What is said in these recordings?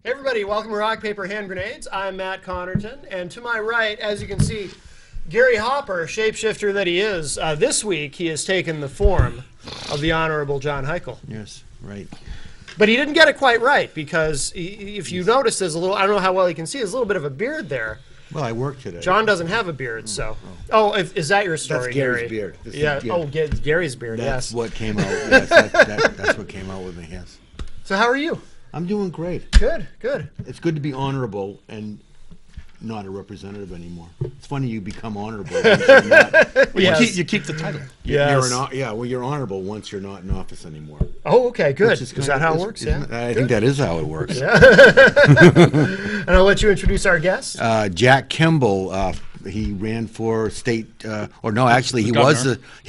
Hey everybody, welcome to Rock, Paper, Hand Grenades. I'm Matt Connerton, and to my right, as you can see, Gary Hopper, shapeshifter that he is, this week he has taken the form of the Honorable John Hikel. Yes, right. But he didn't get it quite right, because if you notice, there's a little, I don't know how well you can see, there's a little bit of a beard there. Well, I work today. John doesn't have a beard, so. Oh, is that your story, That's Gary's Gary? beard. Yeah. Oh, Gary's beard. That's yes. what came out. Yes, that's what came out with me. Yes. So how are you? I'm doing great. Good. Good. It's good to be honorable and not a representative anymore. It's funny you become honorable. Once you're not, Yes. You keep the title. Yes. You're honorable once you're not in office anymore. Oh, okay, good. Is Is that how it works? Yeah. I think that is how it works. Yeah. And I'll let you introduce our guest. Jack Kimball. He ran for state, or no, actually, he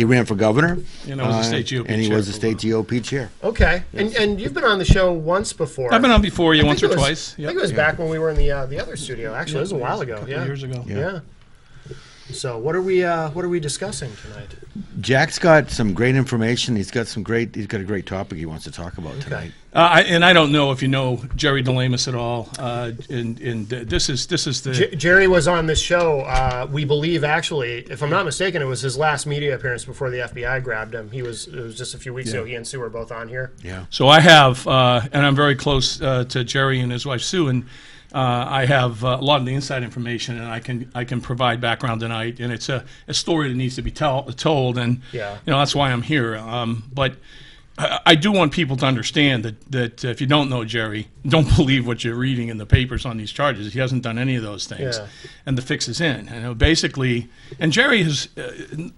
ran for governor. And I was a state GOP and he chair was a for a state GOP chair. Okay, and you've been on the show once before. I've been on before you once or twice. I think it was back when we were in the other studio. Actually, it was a while ago. A couple years ago. Yeah. So what are we discussing tonight? Jack's got some great information. He's got a great topic he wants to talk about tonight. And I don't know if you know Jerry DeLamus at all. And this is the Jerry was on this show. We believe, actually, if I'm not mistaken, it was his last media appearance before the FBI grabbed him. It was just a few weeks ago. He and Sue were both on here. Yeah. So I have, and I'm very close to Jerry and his wife Sue, and I have a lot of the inside information, and I can provide background tonight. And it's a story that needs to be told, and that's why I'm here. But I do want people to understand that if you don't know Jerry, don't believe what you're reading in the papers on these charges. He hasn't done any of those things, and the fix is in. And basically, and Jerry is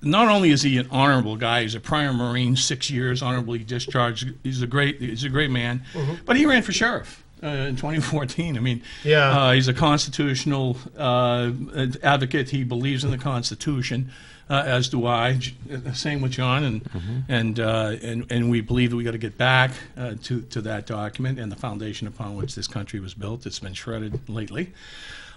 not only is he an honorable guy, he's a prior Marine, 6 years honorably discharged. He's a great man, but he ran for sheriff. In 2014. I mean, he's a constitutional advocate. He believes in the Constitution, as do I. Same with John, and we believe that we got to get back to that document and the foundation upon which this country was built. It's been shredded lately.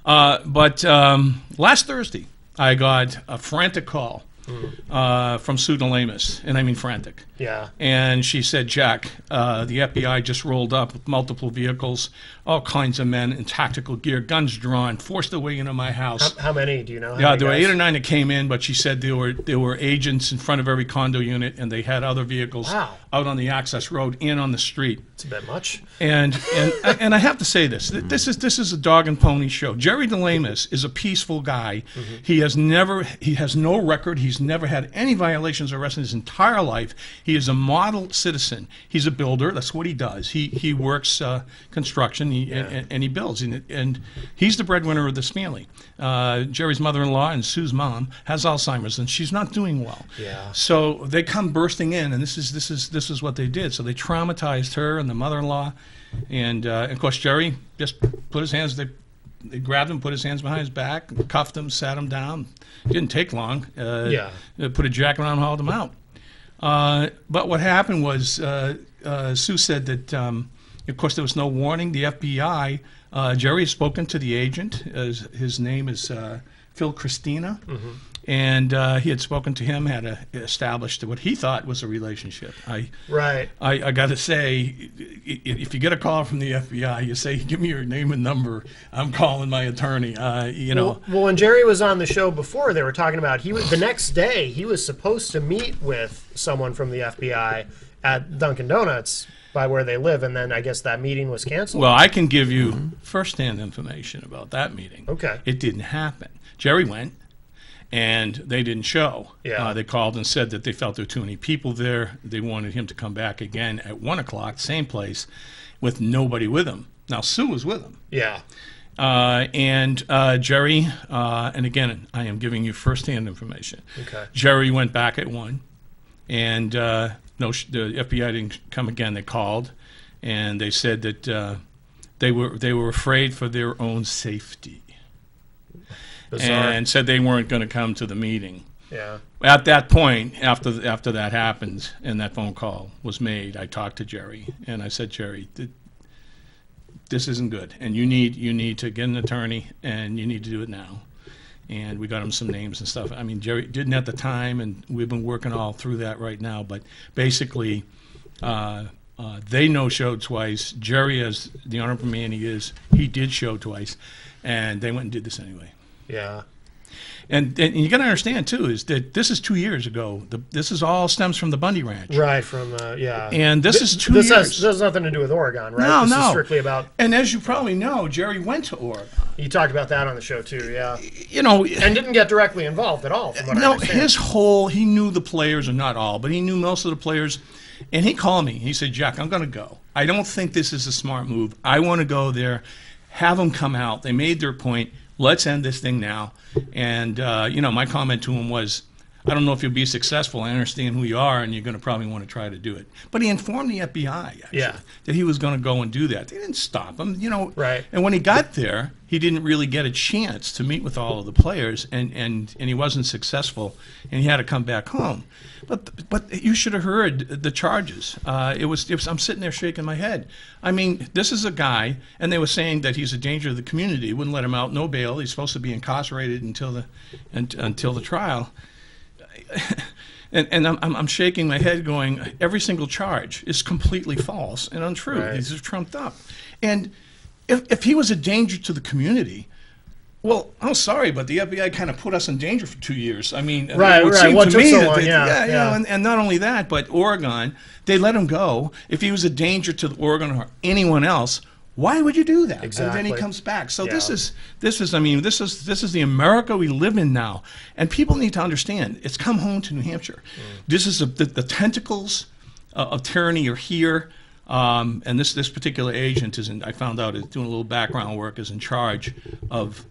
But last Thursday, I got a frantic call from Sue DeLamus, and I mean frantic. Yeah. And she said, Jack, the FBI just rolled up with multiple vehicles, all kinds of men in tactical gear, guns drawn, forced their way into my house. How many do you know? There were 8 or 9 that came in, but she said there were agents in front of every condo unit, and they had other vehicles out on the access road and on the street. It's a bit much. And I have to say this. This is a dog and pony show. Jerry DeLamus is a peaceful guy. He has no record. He's never had any violations or arrests in his entire life. He is a model citizen. He's a builder. That's what he does. He works construction and he builds. And he's the breadwinner of this family. Jerry's mother-in-law and Sue's mom has Alzheimer's, and she's not doing well. Yeah. So they come bursting in, and this is what they did. So they traumatized her and the mother-in-law, and of course Jerry just put his hands. They grabbed him, put his hands behind his back, cuffed him, sat him down. It didn't take long. Put a jacket on, hauled him out. But what happened was Sue said that, of course, there was no warning. The FBI, Jerry has spoken to the agent. His name is Phil Christina. And he had spoken to him, had established what he thought was a relationship. I got to say, if you get a call from the FBI, you say, "Give me your name and number. I'm calling my attorney." Well, when Jerry was on the show before, they were talking about the next day he was supposed to meet with someone from the FBI at Dunkin' Donuts by where they live, and then I guess that meeting was canceled. Well, I can give you firsthand information about that meeting. Okay. It didn't happen. Jerry went. And they didn't show. They called and said that they felt there were too many people there. They wanted him to come back again at 1 o'clock, same place, with nobody with him. Now, Sue was with him. Yeah. And Jerry, and again, I am giving you firsthand information. Okay. Jerry went back at 1, and the FBI didn't come again. They called, and they said that they were afraid for their own safety. Bizarre. And said they weren't going to come to the meeting. Yeah. At that point, after that happened and that phone call was made, I talked to Jerry and I said, Jerry, this isn't good, and you need to get an attorney, and you need to do it now. And we got him some names and stuff. I mean, Jerry didn't at the time, and we've been working all through that right now. But basically, They no-showed twice. Jerry, as the honorable man he is, he did show twice, and they went and did this anyway. Yeah. And you got to understand too is that this is 2 years ago. This is all stems from the Bundy Ranch. Right, from, yeah. And this is 2 this years. This has nothing to do with Oregon, right? No, this no. is strictly about... And as you probably know, Jerry went to Oregon. You talked about that on the show too, yeah. You know, and didn't get directly involved at all, from what I no, understand. he knew the players, or not all, but he knew most of the players. And he called me. He said, Jack, I'm going to go. I don't think this is a smart move. I want to go there, have them come out. They made their point. Let's end this thing now. And, my comment to him was, I don't know if you'll be successful. I understand who you are, and you're going to probably want to try to do it. But he informed the FBI, actually, that he was going to go and do that. They didn't stop him, Right. And when he got there, he didn't really get a chance to meet with all of the players, and he wasn't successful, and he had to come back home. But you should have heard the charges. It was I'm sitting there shaking my head. I mean, this is a guy, and they were saying that he's a danger to the community. Wouldn't let him out, no bail. He's supposed to be incarcerated until the trial. And I'm shaking my head going, every single charge is completely false and untrue. Right. These are trumped up. And if he was a danger to the community, well, I'm sorry, but the FBI kind of put us in danger for 2 years. I mean, right. What took so long? And not only that, but Oregon, they let him go. If he was a danger to Oregon or anyone else, why would you do that? Exactly. And then he comes back. So this is the America we live in now, and people need to understand. It's come home to New Hampshire. This is the tentacles of tyranny are here, and this particular agent I found out is doing a little background work, is in charge of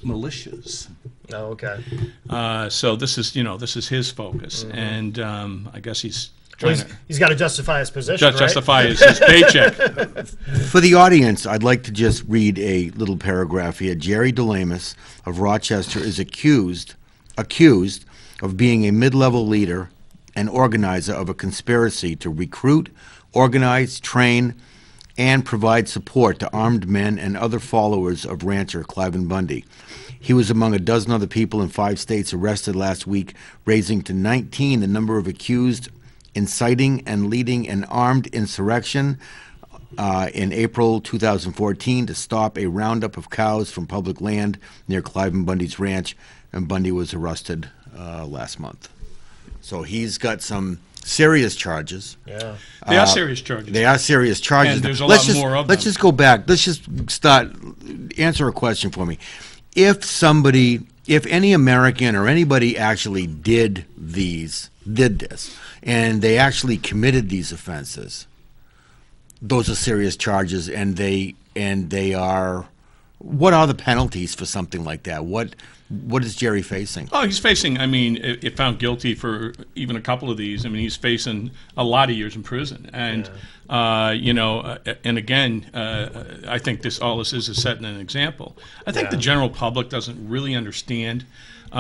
militias. Oh, okay. So this is his focus, and I guess he's. He's got to justify his position, right? Justify his paycheck. For the audience, I'd like to just read a little paragraph here. Jerry DeLamus of Rochester is accused of being a mid-level leader and organizer of a conspiracy to recruit, organize, train, and provide support to armed men and other followers of rancher Cliven Bundy. He was among a dozen other people in 5 states arrested last week, raising to 19 the number of accused inciting and leading an armed insurrection in April 2014 to stop a roundup of cows from public land near Cliven Bundy's ranch, and Bundy was arrested last month. So he's got some serious charges. Yeah, they are serious charges. They are serious charges. And there's a lot more of them. Let's just go back. Let's just answer a question for me. If any American or anybody actually did this, and they actually committed these offenses, those are serious charges, and they are. What are the penalties for something like that? What is Jerry facing? Oh, he's facing. I mean, if found guilty for even a couple of these, I mean, he's facing a lot of years in prison. And and again, I think all this is setting an example. I think the general public doesn't really understand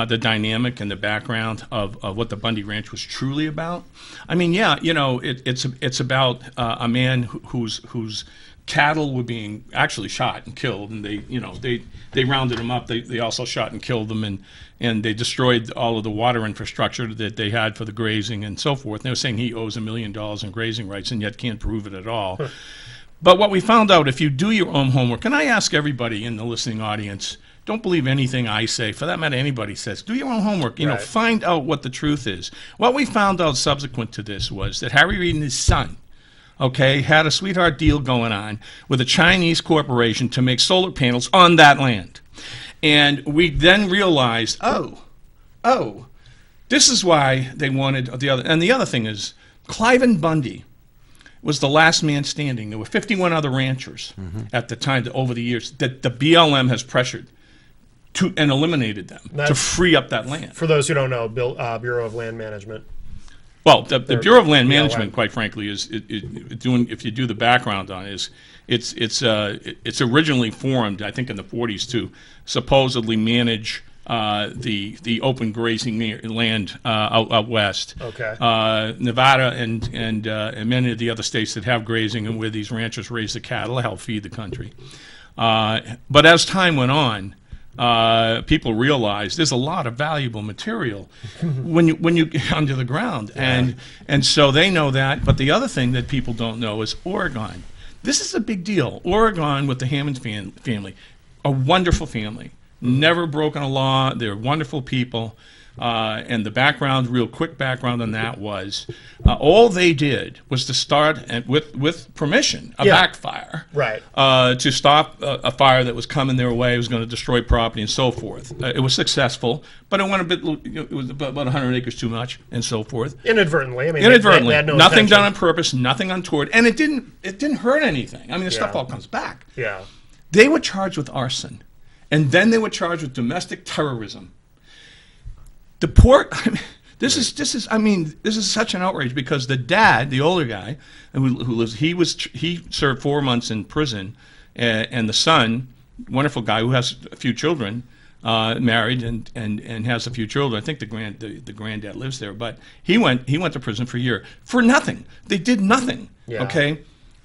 the dynamic and the background of what the Bundy Ranch was truly about. I mean, it's about a man whose cattle were being actually shot and killed, and they rounded them up. They also shot and killed them, and they destroyed all of the water infrastructure that they had for the grazing and so forth. And they were saying he owes $1 million in grazing rights, and yet can't prove it at all. But what we found out, if you do your own homework, and I ask everybody in the listening audience, don't believe anything I say. For that matter, anybody says. Do your own homework. Find out what the truth is. What we found out subsequent to this was that Harry Reid and his son, had a sweetheart deal going on with a Chinese corporation to make solar panels on that land. And we then realized, this is why they wanted the other. And the other thing is, Cliven Bundy was the last man standing. There were 51 other ranchers at the time, over the years, that the BLM has pressured and eliminated them to free up that land. For those who don't know, Bureau of Land Management. Well, the Bureau of Land Management, quite frankly, is doing. If you do the background on it, it's originally formed, I think, in the 40s to supposedly manage the open grazing land out west. Okay. Nevada and many of the other states that have grazing and where these ranchers raise the cattle to help feed the country. But as time went on, people realize there's a lot of valuable material when you get under the ground, and so they know that. But the other thing that people don't know is Oregon. This is a big deal. Oregon with the Hammond family, a wonderful family, never broken a law. They're wonderful people. And the background, real quick background on that was, all they did was to start with permission a backfire, right? To stop a fire that was coming their way. It was going to destroy property and so forth. It was successful, but it went a bit. It was about 100 acres too much and so forth. Inadvertently, I mean, inadvertently, they had no nothing intention. done on purpose, nothing untoward, and it didn't hurt anything. I mean, the stuff all comes back. Yeah, they were charged with arson, and then they were charged with domestic terrorism. The poor, I mean, this is such an outrage because the dad, the older guy, who lives, he served 4 months in prison, and the son, wonderful guy who has a few children, married and has a few children. I think the granddad lives there, but he went to prison for a year for nothing. They did nothing. Yeah. Okay.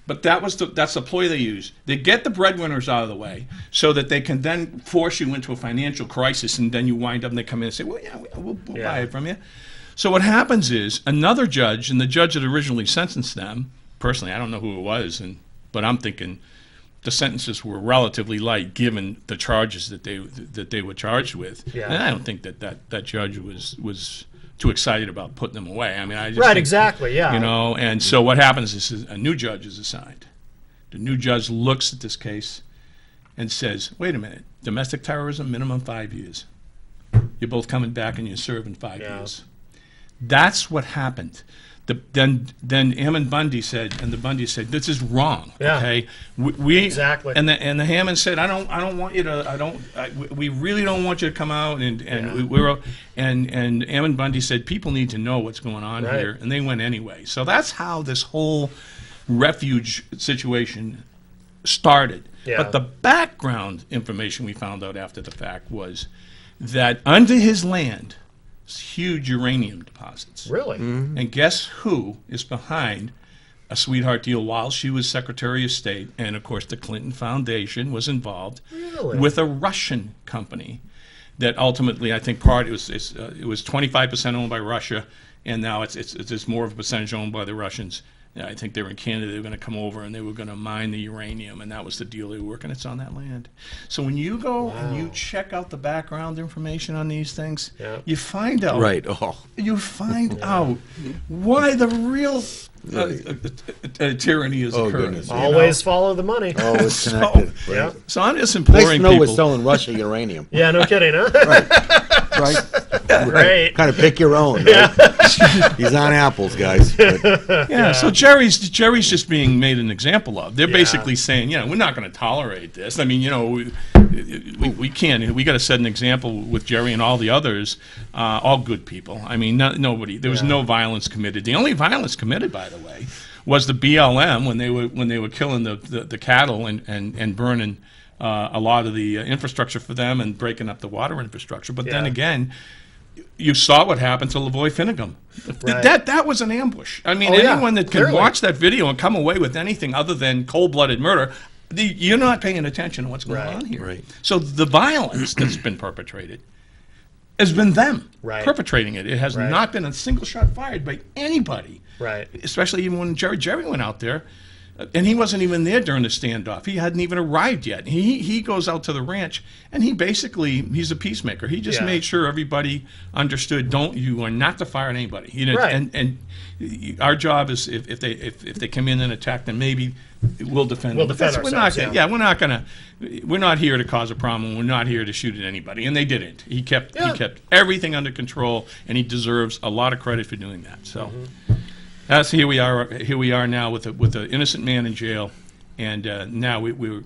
But that's the ploy they use. They get the breadwinners out of the way so that they can then force you into a financial crisis, and then you wind up and they come in and say, well, yeah, we'll buy it from you. So what happens is another judge, and the judge that originally sentenced them, personally, I don't know who it was, but I'm thinking the sentences were relatively light given the charges that they were charged with. Yeah. And I don't think that judge was too excited about putting them away. I mean, I just right, think, exactly, yeah. You know, and so what happens is a new judge is assigned. The new judge looks at this case and says, wait a minute, domestic terrorism, minimum 5 years. You're both coming back and you're serving 5 years. That's what happened. Then Hammond Bundy said, this is wrong. Yeah. Okay, we exactly. And the Hammond said, I don't want you to, we really don't want you to come out, and Hammond Bundy said, people need to know what's going on here, and they went anyway. So that's how this whole refuge situation started. Yeah. But the background information we found out after the fact was that under his land, huge uranium deposits. Really? Mm-hmm. And guess who is behind a sweetheart deal while she was Secretary of State? And of course, the Clinton Foundation was involved with a Russian company that ultimately, I think, it was 25% owned by Russia, and now it's more of a percentage owned by the Russians. I think they were in Canada. They were going to come over and they were going to mine the uranium, and that was the deal they were working. It's on that land. So when you go and you check out the background information on these things, you find out. Right. Oh. You find out why the real tyranny is occurring. Goodness. Always follow the money. Always connected. Yeah. So I'm just Nice imploring to know people. we're selling Russia uranium. Yeah, no kidding, huh? Right? Great. Kind of pick your own. Right? He's on apples, guys. But Yeah, so Jerry's just being made an example of. They're basically saying, we're not going to tolerate this. I mean, we can't. We got to set an example with Jerry and all the others, all good people. I mean, nobody. There was no violence committed. The only violence committed, by the way, was the BLM when they were killing the cattle and burning a lot of the infrastructure for them and breaking up the water infrastructure. But then again, you saw what happened to Lavoy Finnegum. Right. That was an ambush. I mean, anyone that can clearly watch that video and come away with anything other than cold-blooded murder, you're not paying attention to what's going on here. Right. So the violence that's been perpetrated has been them perpetrating it. It has not been a single shot fired by anybody. Right. Especially even when Jerry went out there. And he wasn't even there during the standoff. He hadn't even arrived yet. He goes out to the ranch, and he's a peacemaker. He just made sure everybody understood. You are not to fire at anybody. And our job is if they come in and attack, then maybe we'll defend them. Defend ourselves. We're not here to cause a problem. We're not here to shoot at anybody. And they didn't. He kept everything under control, and he deserves a lot of credit for doing that. So. So here we are now with an innocent man in jail, and now we're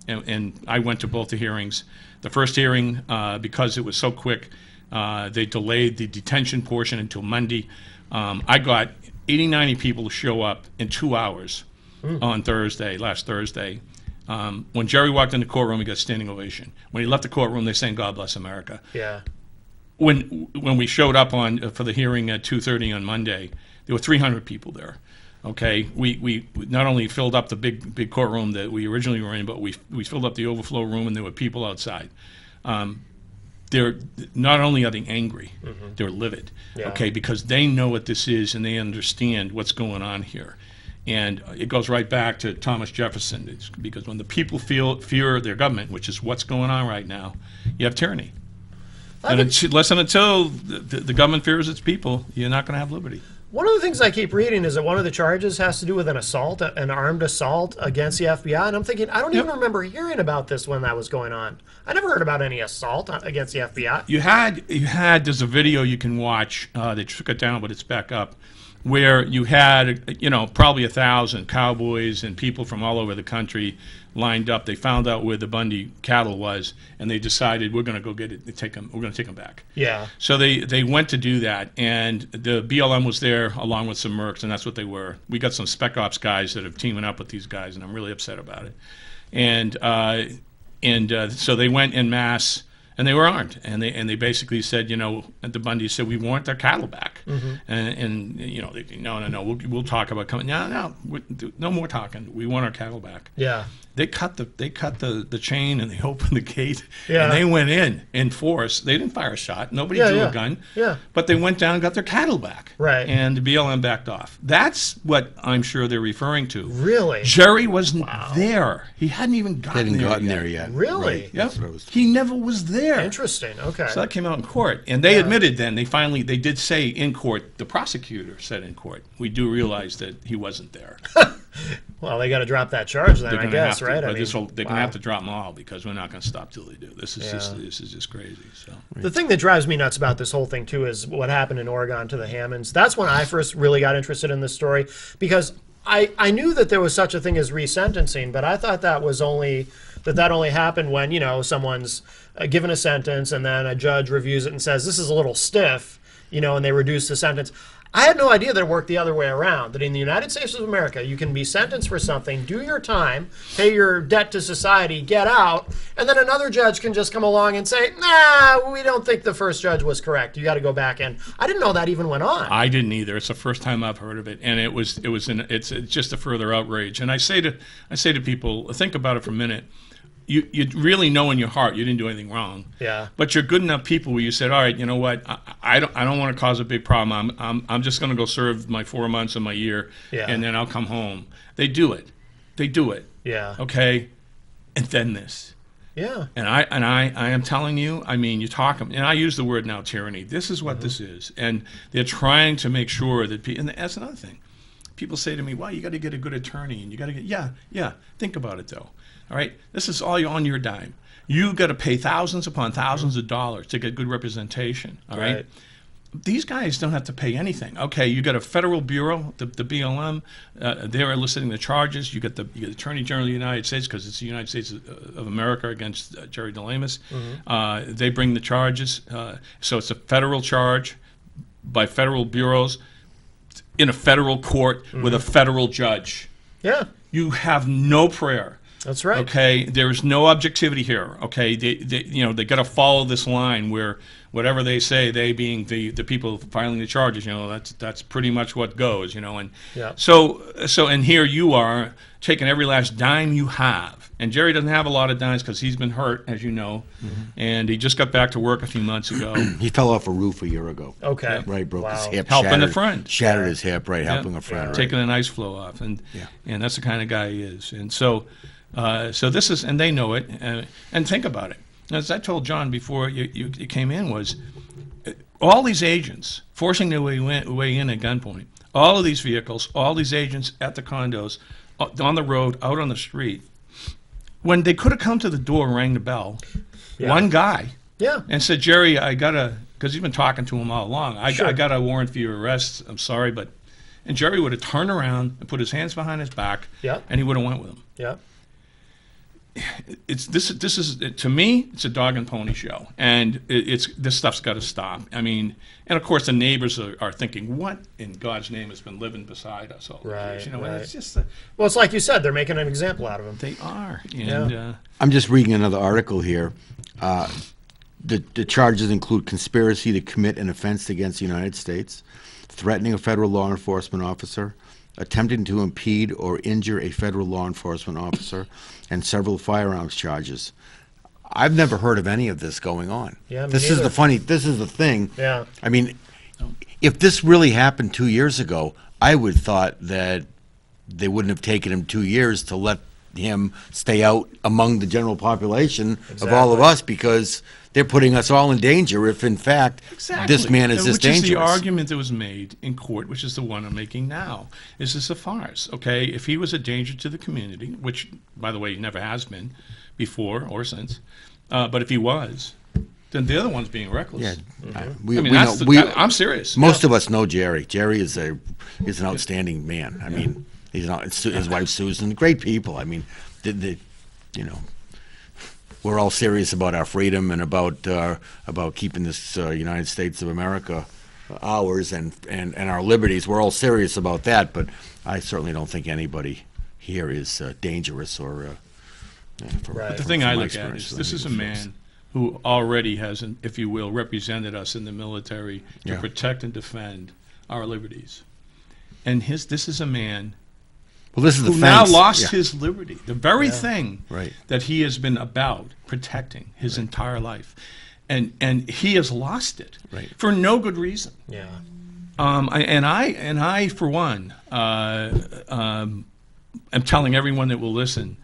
and I went to both the hearings. The first hearing, because it was so quick, they delayed the detention portion until Monday. I got 80, 90 people to show up in 2 hours on last Thursday. When Jerry walked in the courtroom, he got standing ovation. When he left the courtroom, they sang "God Bless America." Yeah. When we showed up for the hearing at 2:30 on Monday, there were 300 people there. Okay, we not only filled up the big courtroom that we originally were in, but we filled up the overflow room, and there were people outside. They're not only are they angry, they're livid. Yeah. Okay, because they know what this is and they understand what's going on here. And it goes right back to Thomas Jefferson. It's because when the people fear their government, which is what's going on right now, you have tyranny. And unless and until the government fears its people, you're not going to have liberty. One of the things I keep reading is that one of the charges has to do with an assault, an armed assault against the FBI. And I'm thinking, I don't even remember hearing about this when that was going on. I never heard about any assault against the FBI. You had. There's a video you can watch. They took it down, but it's back up, where you had, probably 1,000 cowboys and people from all over the country lined up. They found out where the Bundy cattle was, and they decided, we're going to go get it. We're going to take them back. Yeah. So they went to do that, and the BLM was there along with some mercs, and that's what they were. We got some spec ops guys that are teaming up with these guys, and I'm really upset about it. And so they went en masse. And they were armed, and they basically said, the Bundy said, we want their cattle back, and no, we'll talk about coming. No more talking. We want our cattle back. Yeah. They cut the chain and they opened the gate, Yeah. and they went in force. They didn't fire a shot. Nobody drew a gun. Yeah. But they went down and got their cattle back. Right. And the BLM backed off. That's what I'm sure they're referring to. Really? Jerry wasn't there. He hadn't even gotten there yet. Really? Right. Yep. That's what I was- He never was there. Interesting. Okay. So that came out in court, and they admitted then. They did say in court. The prosecutor said in court, "We do realize that he wasn't there." Well, they got to drop that charge then, They're I gonna guess, have to, right? but I mean, they're going to have to drop them all because we're not going to stop till they do. This is just crazy. So The thing that drives me nuts about this whole thing, too, is what happened in Oregon to the Hammonds. That's when I first really got interested in this story, because I knew that there was such a thing as resentencing, but I thought that only happened when, someone's given a sentence and then a judge reviews it and says, this is a little stiff, and they reduce the sentence. I had no idea that it worked the other way around, that in the United States of America, you can be sentenced for something, do your time, pay your debt to society, get out, and then another judge can just come along and say, nah, we don't think the first judge was correct. You got to go back in. I didn't know that even went on. I didn't either. It's the first time I've heard of it, and it's just a further outrage. And I say to people, think about it for a minute. You really know in your heart you didn't do anything wrong. Yeah. But you're good enough people where you said, all right, you know what? I don't want to cause a big problem. I'm just going to go serve my 4 months of my year, and then I'll come home. They do it. Yeah. Okay. And then this. Yeah. And I am telling you, I mean, you talk, and I use the word now, tyranny. This is what this is, and they're trying to make sure that and that's another thing. People say to me, well, you got to get a good attorney, and you got to get, yeah. Think about it though. All right, this is all on your dime. You got to pay thousands upon thousands of dollars to get good representation. All right. These guys don't have to pay anything. Okay, you got a federal bureau, the BLM. They're eliciting the charges. You get the Attorney General of the United States, because it's the United States of America against Jerry DeLamus. They bring the charges. So it's a federal charge by federal bureaus in a federal court with a federal judge. Yeah. You have no prayer. That's right. Okay, there is no objectivity here. Okay, they got to follow this line where whatever they say, they being the people filing the charges, that's pretty much what goes, and so and here you are taking every last dime you have, and Jerry doesn't have a lot of dimes because he's been hurt, as you know, and he just got back to work a few months ago. He fell off a roof a year ago. Okay. Right, broke his hip. Helping a friend. Shattered his hip, right, helping a friend. Right. Taking an ice flow off, and that's the kind of guy he is, and so this is, and they know it, and think about it. As I told John before you came in, was all these agents forcing their way in at gunpoint, all of these vehicles, all these agents at the condos, on the road, out on the street, when they could have come to the door and rang the bell, one guy, and said, Jerry, I gotta, because he's been talking to him all along, I got a warrant for your arrest, I'm sorry, but, and Jerry would have turned around and put his hands behind his back, and he would have went with him. Yeah. This is to me, it's a dog and pony show, and this stuff's got to stop. I mean, and of course the neighbors are thinking, what in God's name has been living beside us all these years? And it's just well, it's like you said, they're making an example out of him. They are, and I'm just reading another article here. The charges include conspiracy to commit an offense against the United States, threatening a federal law enforcement officer, attempting to impede or injure a federal law enforcement officer, and several firearms charges. I've never heard of any of this going on. Yeah, me this is neither. this is the thing. Yeah. I mean, if this really happened 2 years ago, I would have thought that they wouldn't have taken him 2 years to let him stay out among the general population of all of Exactly. us, because they're putting us all in danger if, in fact, this man is this Which is the dangerous. argument that was made in court, which is the one I'm making now. Is this a farce? Okay, if he was a danger to the community, which, by the way, he never has been before or since, but if he was, then the other one's being reckless. Yeah, I'm serious. Most of us know Jerry. Jerry is an outstanding man. I mean, he's not. His wife Susan, great people. I mean, we're all serious about our freedom and about keeping this United States of America ours and our liberties. We're all serious about that, but I certainly don't think anybody here is dangerous or. Right. But the thing I look at experience is this is a with man who already has, if you will, represented us in the military to Yeah. protect and defend our liberties. And this is a man Well, this is the who now fence. lost Yeah. his liberty, the very thing Right. that he has been about protecting his entire life. And he has lost it Right. for no good reason. Yeah. I for one, am telling everyone that will listen,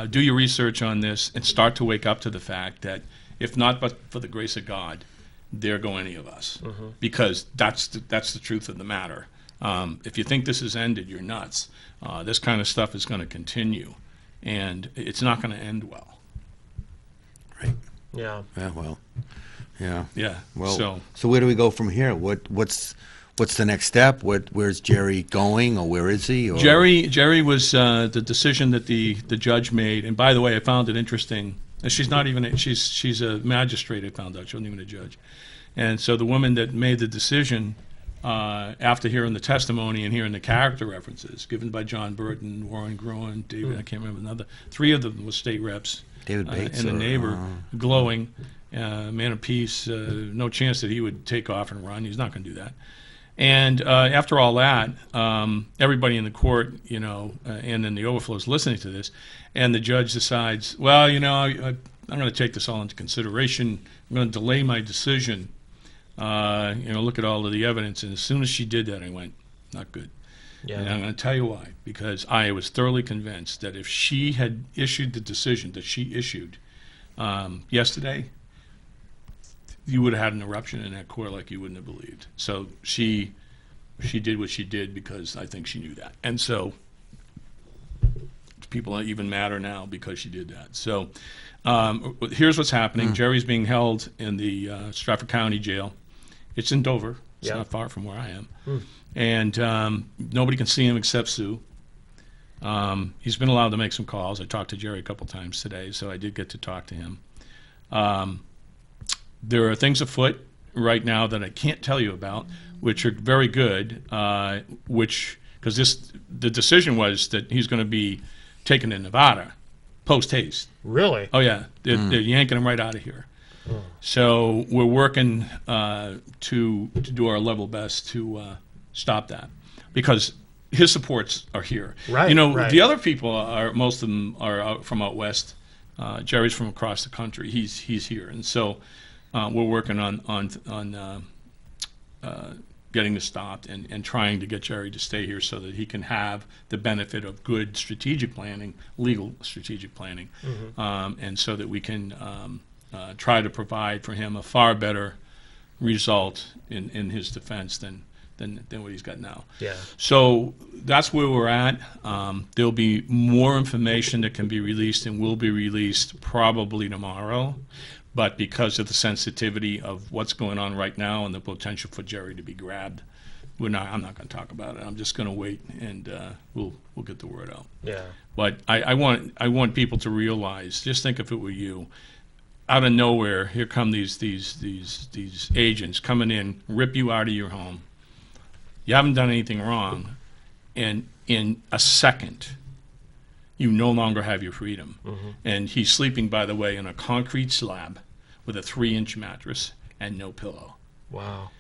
do your research on this and start to wake up to the fact that if not but for the grace of God, there go any of us, because that's the truth of the matter. If you think this has ended, you're nuts. This kind of stuff is going to continue, and it's not going to end well. Right. Yeah. Yeah. Well. Yeah. Yeah. Well. So where do we go from here? What's the next step? Where's Jerry going, or where is he? Or? Jerry was the decision that the judge made. And by the way, I found it interesting. She's not even she's a magistrate. I found out she wasn't even a judge. And so the woman that made the decision, after hearing the testimony and hearing the character references given by John Burton, Warren Gruen, David, I can't remember three of them were state reps. David Bates and the or- neighbor, glowing, man of peace, no chance that he would take off and run. He's not going to do that. And after all that, everybody in the court, and then the overflows listening to this, and the judge decides, well, I'm going to take this all into consideration. I'm going to delay my decision. Look at all of the evidence. And as soon as she did that, I went, not good. Yeah. And I'm going to tell you why. Because I was thoroughly convinced that if she had issued the decision that she issued yesterday, you would have had an eruption in that court like you wouldn't have believed. So she did what she did because I think she knew that. And so people even matter now because she did that. So here's what's happening. Jerry's being held in the Stratford County Jail. It's in Dover. It's Yeah. not far from where I am. And nobody can see him except Sue. He's been allowed to make some calls. I talked to Jerry a couple times today, so I did get to talk to him. There are things afoot right now that I can't tell you about, which are very good, because the decision was that he's going to be taken to Nevada post haste. Really? Oh yeah, they're yanking him right out of here. So we're working to do our level best to stop that, because his supports are here. Right, right. The other people most of them are out from out west. Jerry's from across the country. He's here, and so we're working on getting this stopped and trying to get Jerry to stay here so that he can have the benefit of good strategic planning, legal strategic planning, and so that we can try to provide for him a far better result in his defense than what he's got now. Yeah. So that's where we're at. There'll be more information that can be released and will be released probably tomorrow. But because of the sensitivity of what's going on right now and the potential for Jerry to be grabbed, I'm not going to talk about it. I'm just going to wait, and we'll get the word out. Yeah. But I want people to realize. Just think if it were you. Out of nowhere, here come these agents coming in, rip you out of your home. You haven't done anything wrong, and in a second, you no longer have your freedom. And he's sleeping, by the way, in a concrete slab with a 3-inch mattress and no pillow. Wow.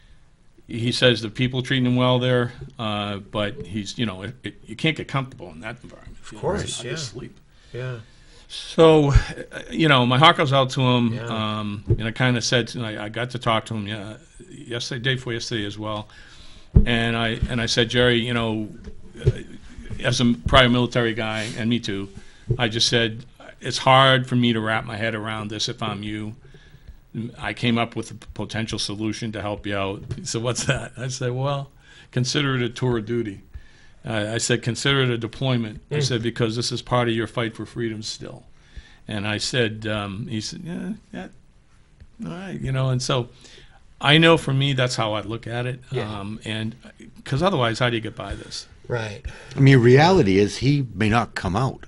he says the people treating him well there, but he's, you know, you can't get comfortable in that environment. Of course, I just sleep. Yeah. So, you know, my heart goes out to him, Yeah. and I kind of said, I got to talk to him yesterday, day before yesterday as well, and I said, Jerry, you know, as a prior military guy, and me too, I just said, it's hard for me to wrap my head around this if I'm you. I came up with a potential solution to help you out. He said, what's that? I said, well, consider it a tour of duty. I said, consider it a deployment. I said, because this is part of your fight for freedom still. And I said, he said, yeah, all right, you know. And so I know for me, that's how I look at it. Yeah. And because otherwise, how do you get by this? Right. I mean, reality is he may not come out.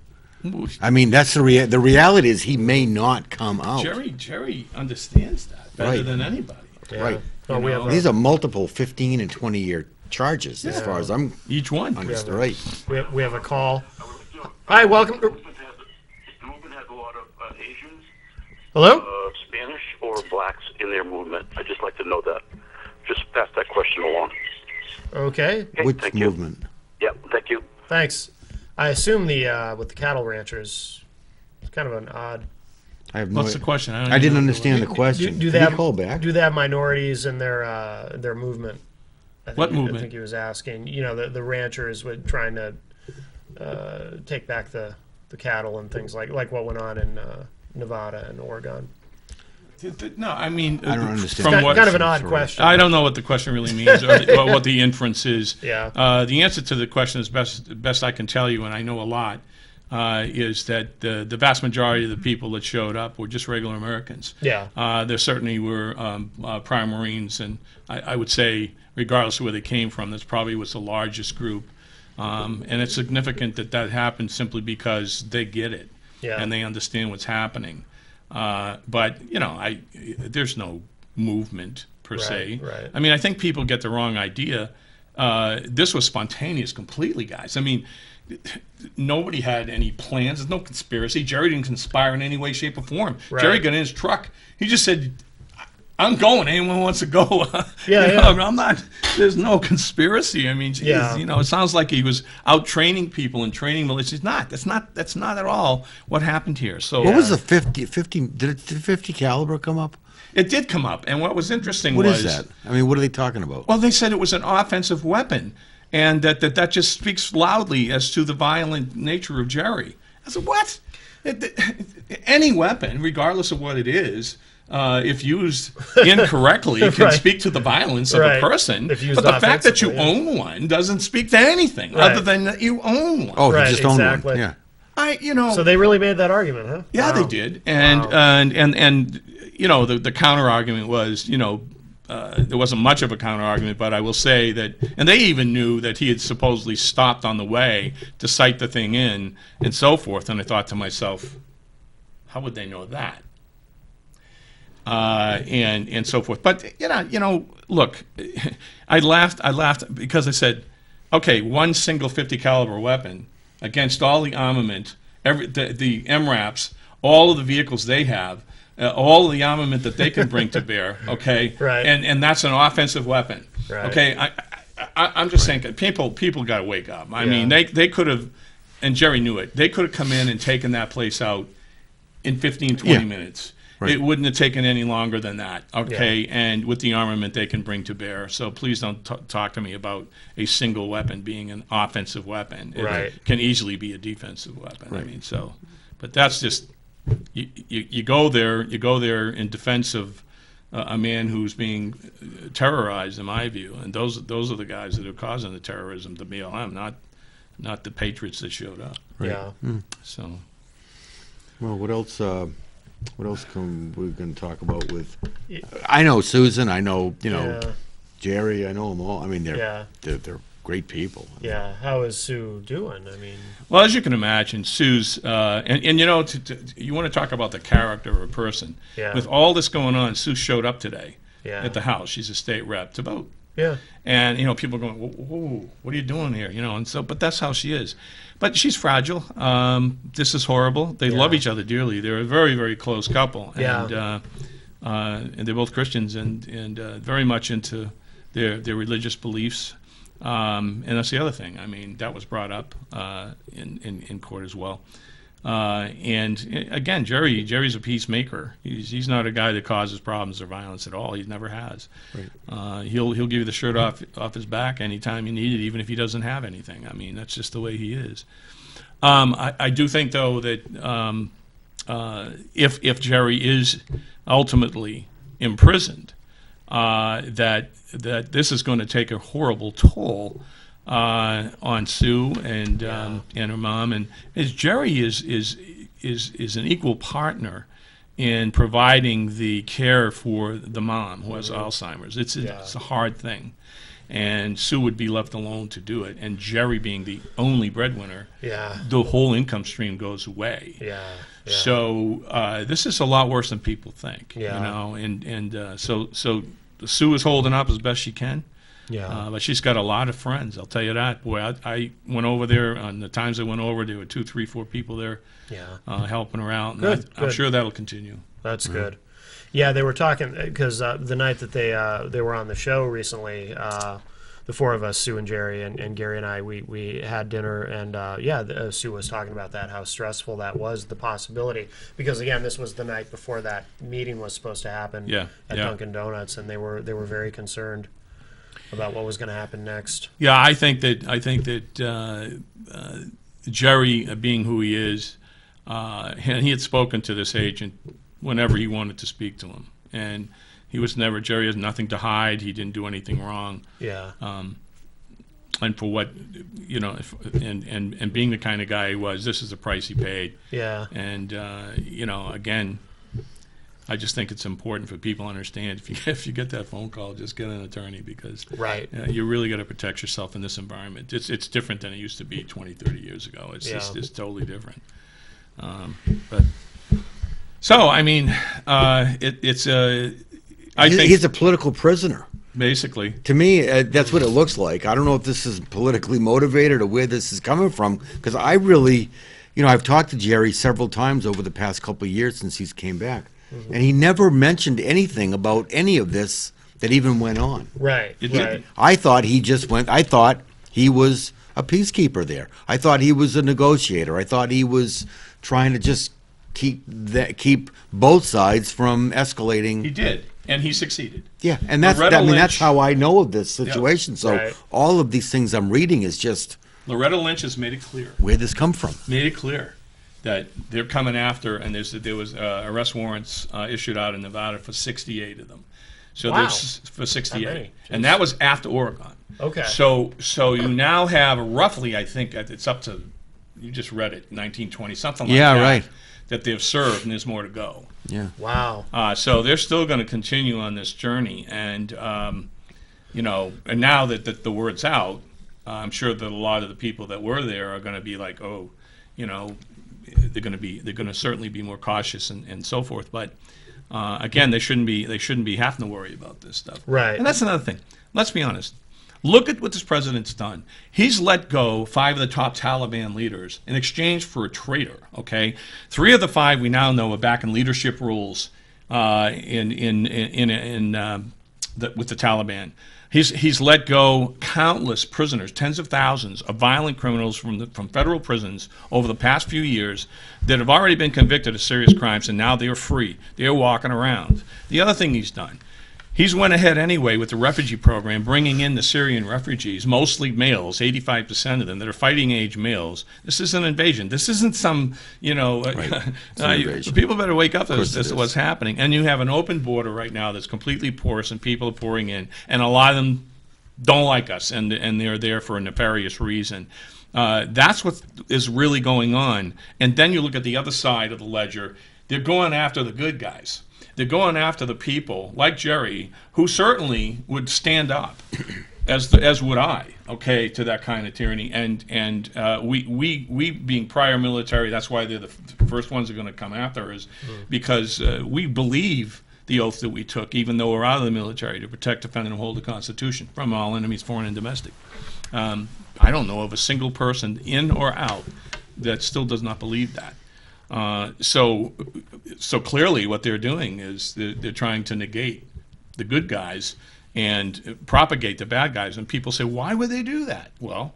I mean, that's the reality is he may not come out. Jerry understands that better Right. than anybody. Yeah. Right. Oh, we have These are multiple 15 and 20-year charges, as far as I'm Each one. understood. Right. we have a call. Hi, welcome. The movement has a lot of Asians, Hello. Spanish, or blacks in their movement. I'd just like to know that. Just pass that question along. Okay. Okay, Which thank you. movement? Yep, thank you. Thanks. I assume the with the cattle ranchers, it's kind of an odd. I have no. What's the question? I didn't understand the question. Do Can they you have call back? Do they have minorities in their movement? I think What I movement? think he was asking. You know, the ranchers were trying to take back the cattle and things like what went on in Nevada and Oregon. No, I mean, I don't understand. From what, Kind of an odd question. I don't know what the question really means or what the inference is. Yeah. The answer to the question is best I can tell you, and I know a lot, is that the vast majority of the people that showed up were just regular Americans. Yeah. There certainly were prior Marines, and I would say, regardless of where they came from, this probably was the largest group. And it's significant that happened simply because they get it, Yeah. and they understand what's happening. But you know, there's no movement per se. Right. I mean, I think people get the wrong idea. This was spontaneous completely, guys. I mean, nobody had any plans. There's no conspiracy. Jerry didn't conspire in any way, shape, or form. Right. Jerry got in his truck. He just said, I'm going. Anyone wants to go? Yeah, You know, yeah. I mean, I'm not. There's no conspiracy. I mean, geez, Yeah. you know, it sounds like he was out training people and training militias. That's not at all what happened here. So What was the 50? Did 50 caliber come up? it did come up, and what was interesting What was is that? I mean, what are they talking about? well, they said it was an offensive weapon, and that just speaks loudly as to the violent nature of Jerry. I said, what? Any weapon, regardless of what it is, if used incorrectly, can Right. speak to the violence of Right. a person. If used But the fact that you offensively, own one doesn't speak to anything Right. other than that you own one. Oh, Right, he just owned exactly. one. Yeah. So So they really made that argument, huh? yeah, Wow. they did, and Wow. and you know the counter argument was, you know, there wasn't much of a counter argument, but I will say that, and they even knew that he had supposedly stopped on the way to sight the thing in and so forth. And I thought to myself, how would they know that? And so forth. But you know, look, I laughed because I said, okay, one single 50 caliber weapon against all the armament, the MRAPs, all of the vehicles they have, all of the armament that they can bring to bear, okay, Right. and that's an offensive weapon, Right. okay. I'm just saying, people got to wake up. I mean, they could have, and Jerry knew it. They could have come in and taken that place out in 15, 20 Yeah. minutes. Right. It wouldn't have taken any longer than that, okay? And with the armament they can bring to bear. So please don't talk to me about a single weapon being an offensive weapon. It Right. can easily be a defensive weapon. I mean, so, but that's just, you go there in defense of a man who's being terrorized, in my view. And those are the guys that are causing the terrorism, the BLM, not the patriots that showed up. Yeah. So. Well, what else? What else can we can talk about with? I know Susan. I know Yeah. Jerry. I know them all. I mean, Yeah. they're great people. Yeah. How is Sue doing? I mean, Well, as you can imagine, Sue's, and you know, you want to talk about the character of a person. Yeah. With all this going on, Sue showed up today Yeah. at the house. She's a state rep to vote. yeah. And, you know, people are going, whoa, what are you doing here? You know, and so, but that's how she is. But she's fragile. This is horrible. They love each other dearly. They're a very, very close couple. Yeah. And they're both Christians and very much into their religious beliefs. And that's the other thing. I mean, that was brought up in court as well. And again, Jerry's a peacemaker. He's not a guy that causes problems or violence at all. He never has. Right. He'll give you the shirt off his back anytime you need it, even if he doesn't have anything. I mean, that's just the way he is. I do think, though, that if Jerry is ultimately imprisoned, that this is going to take a horrible toll on Sue and her mom, and as Jerry is an equal partner in providing the care for the mom who has Alzheimer's. It's a hard thing, and Sue would be left alone to do it, and Jerry being the only breadwinner, the whole income stream goes away. So this is a lot worse than people think. You know, and so Sue is holding up as best she can. But she's got a lot of friends, I'll tell you that. Boy, I went over there, on the times I went over, there were 2, 3, 4 people there helping her out. And I'm sure that'll continue. That's good. Yeah, they were talking, because the night that they were on the show recently, the four of us, Sue and Jerry and Gary and I, we had dinner, and Sue was talking about that, how stressful that was, the possibility. Because again, this was the night before that meeting was supposed to happen at Dunkin' Donuts, and they were very concerned about what was going to happen next. Yeah, I think that Jerry, being who he is, and he had spoken to this agent whenever he wanted to speak to him, and Jerry has nothing to hide. He didn't do anything wrong. And for what, you know, and being the kind of guy he was, this is the price he paid. And you know, again, I just think it's important for people to understand, if you get that phone call, just get an attorney, because you really got to protect yourself in this environment. It's different than it used to be 20, 30 years ago. It's totally different. So I mean, he's a political prisoner. Basically. To me, that's what it looks like. I don't know if this is politically motivated or where this is coming from, because I really, you know, I've talked to Jerry several times over the past couple of years since he's came back. And he never mentioned anything about any of this that even went on. Right. I thought he was a peacekeeper there. I thought he was a negotiator. I thought he was trying to just keep both sides from escalating. He did, and he succeeded. Yeah, and that's how I know of this situation. So all of these things I'm reading is just Loretta Lynch has made it clear. Where'd this come from? Made it clear that they're coming after, and there was arrest warrants issued out in Nevada for 68 of them. So there's for 68, and that was after Oregon. Okay. So you now have roughly, I think it's up to, you just read it, 1920, something like that. Yeah, right. That they've served, and there's more to go. Yeah. Wow. So they're still going to continue on this journey, and you know, and now that the word's out, I'm sure that a lot of the people that were there are going to be like, oh, you know, they're going to certainly be more cautious and so forth. But again, they shouldn't be having to worry about this stuff. Right. And that's another thing. Let's be honest. Look at what this president's done. He's let go 5 of the top Taliban leaders in exchange for a traitor. Okay, 3 of the 5 we now know are back in leadership roles with the Taliban. He's let go countless prisoners, tens of thousands of violent criminals from federal prisons over the past few years that have already been convicted of serious crimes, and now they're free. They're walking around. The other thing he's done, he's went ahead anyway with the refugee program, bringing in the Syrian refugees, mostly males, 85% of them that are fighting age males. This is an invasion. This isn't some, you know, people better wake up as to what's happening. And you have an open border right now that's completely porous, and people are pouring in, and a lot of them don't like us, and they're there for a nefarious reason. That's what is really going on. And then you look at the other side of the ledger. They're going after the good guys. They're going after the people like Jerry, who certainly would stand up, as would I, okay, to that kind of tyranny. And we being prior military, that's why they're the first ones that are going to come after us, because we believe the oath that we took, even though we're out of the military, to protect, defend, and uphold the Constitution from all enemies, foreign and domestic. I don't know of a single person, in or out, that still does not believe that. So clearly what they're doing is they're trying to negate the good guys and propagate the bad guys. And people say, why would they do that? Well,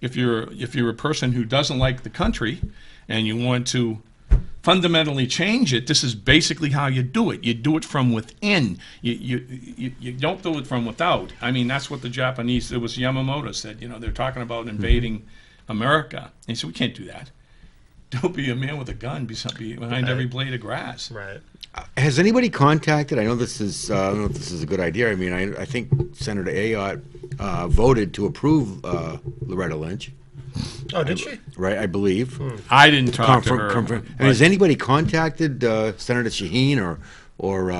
if you're a person who doesn't like the country and you want to fundamentally change it, this is basically how you do it. You do it from within. You don't do it from without. I mean, that's what the Japanese, it was Yamamoto said, they're talking about invading America. And he said, we can't do that. Don't be a man with a gun behind every blade of grass. Right. Has anybody contacted? I know this is. I don't know if this is a good idea. I mean, I think Senator Ayotte voted to approve Loretta Lynch. Oh, did she? Right, I believe. I didn't talk to her. And has anybody contacted Senator Shaheen or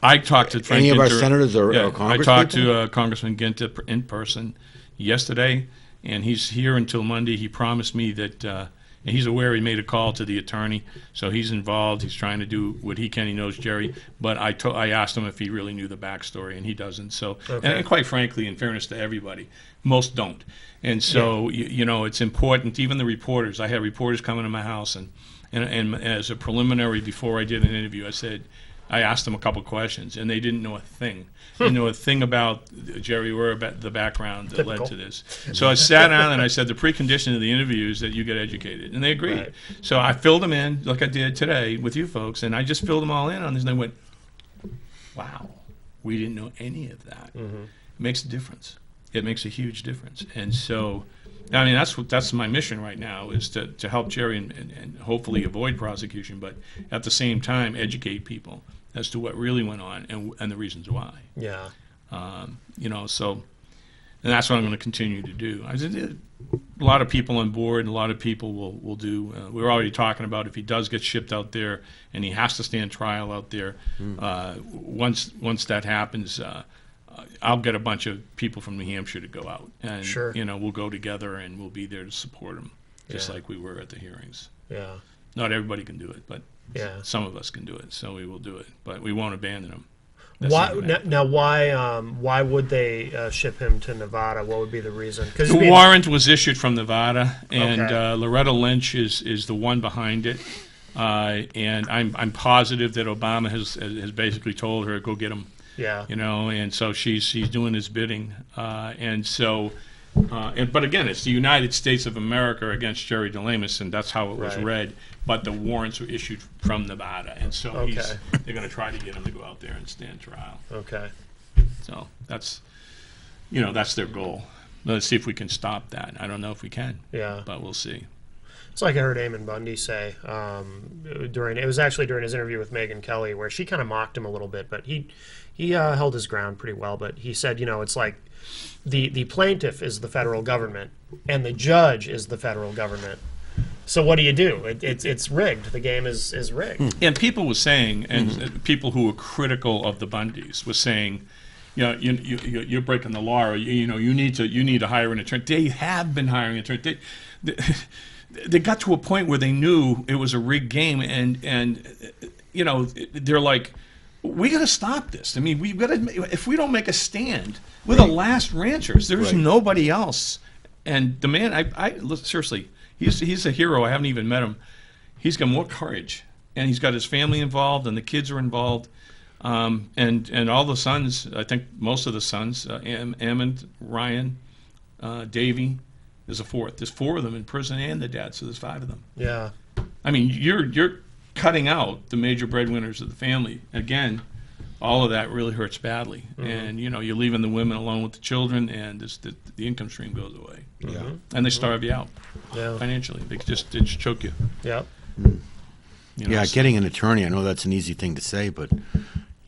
I talked to Frank any of our Ginter, senators or I Congress talked people? to Congressman Ginter in person yesterday, and he's here until Monday. He promised me that, and he's aware he made a call to the attorney, so he's involved. He's trying to do what he can. He knows Jerry, but I asked him if he really knew the backstory, and he doesn't. So, and quite frankly, in fairness to everybody, most don't. And so, it's important. Even the reporters. I had reporters coming to my house, and as a preliminary before I did an interview, I asked them a couple questions, and they didn't know a thing. They didn't know a thing about Jerry or about the background that led to this. So I sat down and I said, the precondition of the interview is that you get educated. And they agreed. Right. So I filled them in, like I did today with you folks, and I just filled them all in on this, and they went, wow, we didn't know any of that. It makes a difference. It makes a huge difference. And so, I mean, that's my mission right now, is to help Jerry and hopefully avoid prosecution, but at the same time educate people as to what really went on and the reasons why. Yeah. So, and that's what I'm going to continue to do. A lot of people on board, and a lot of people will do. We're already talking about if he does get shipped out there and he has to stand trial out there. Once that happens, I'll get a bunch of people from New Hampshire to go out, and sure. We'll go together and we'll be there to support him, just like we were at the hearings. Yeah. Not everybody can do it, but some of us can do it, so we will do it. But we won't abandon him. Why would they ship him to Nevada? What would be the reason? The warrant was issued from Nevada, and Loretta Lynch is the one behind it. And I'm positive that Obama has basically told her, go get him. Yeah. And so she's doing his bidding, and so. But again, it's the United States of America against Jerry DeLamus, and that's how it was read. But the warrants were issued from Nevada, and so they're going to try to get him to go out there and stand trial. Okay. So that's their goal. Let's see if we can stop that. I don't know if we can. Yeah. But we'll see. It's like I heard Eamon Bundy say it was actually during his interview with Megyn Kelly, where she kind of mocked him a little bit, but he held his ground pretty well. But he said, it's like the plaintiff is the federal government and the judge is the federal government. So what do you do? It's rigged. The game is rigged. And people were saying, and people who were critical of the Bundys were saying, you're breaking the law. Or, you need to hire an attorney. They have been hiring an attorney. They got to a point where they knew it was a rigged game, and they're like, we got to stop this. I mean, we got to. If we don't make a stand, we're the last ranchers. There's nobody else. And the man, I seriously, he's a hero. I haven't even met him. He's got more courage, and he's got his family involved, and the kids are involved, and all the sons. I think most of the sons, Ammon, Ryan, Davey. There's a fourth. There's four of them in prison, and the dad. So there's five of them. Yeah. I mean, you're cutting out the major breadwinners of the family. Again, all of that really hurts badly. And you're leaving the women alone with the children, and the income stream goes away. Yeah. And they starve you out financially. They just choke you. Yep. Getting an attorney. I know that's an easy thing to say, but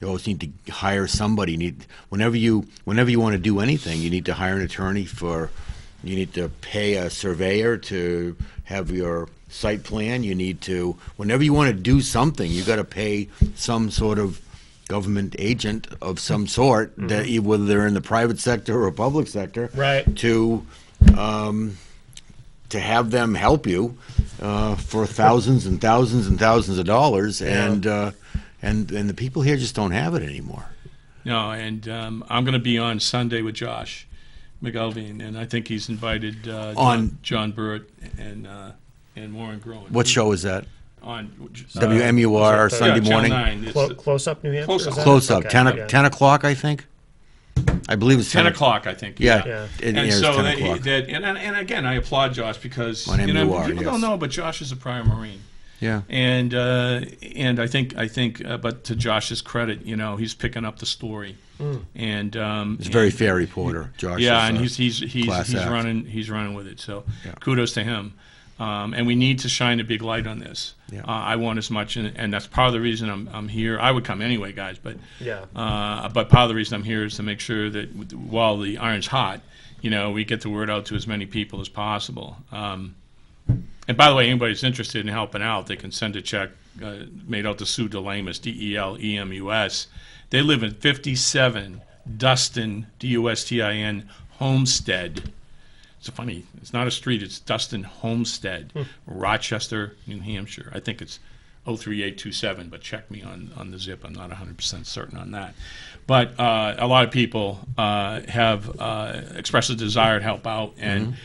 you always need to hire somebody. Whenever you want to do anything, you need to hire an attorney You need to pay a surveyor to have your site plan. You need to, whenever you want to do something, you got to pay some sort of government agent of some sort, that whether they're in the private sector or public sector, to have them help you for thousands and thousands and thousands of dollars, and the people here just don't have it anymore. No, and I'm going to be on Sunday with Josh McElveen, and I think he's invited John Burt and Warren Groen. What show is that? WMUR the- Sunday Channel morning. 9. It's Close up, New Hampshire. Close is Up. that? Close up, Okay, 10 o'clock, I think. I believe it's 10 o'clock, I think. Yeah, Yeah. it And airs so 10 o'clock. and again, I applaud Josh because On you know MUR, people yes. don't know, but Josh is a prior Marine. Yeah. And I think, but to Josh's credit, you know, he's picking up the story, and He's a very fair reporter, Josh. yeah, is, and he's class act. running with it. So Yeah. kudos to him. And we need to shine a big light on this. Yeah. I want as much, and that's part of the reason I'm here. I would come anyway, guys, but Yeah. but part of the reason I'm here is to make sure that while the iron's hot, you know, we get the word out to as many people as possible. And by the way, anybody who's interested in helping out, they can send a check made out to Sue Delemus, Delemus. They live in 57 Dustin, Dustin, Homestead. It's funny. It's not a street. It's Dustin Homestead, Rochester, New Hampshire. I think it's 03827, but check me on the zip. I'm not 100% certain on that. But a lot of people have expressed a desire to help out, and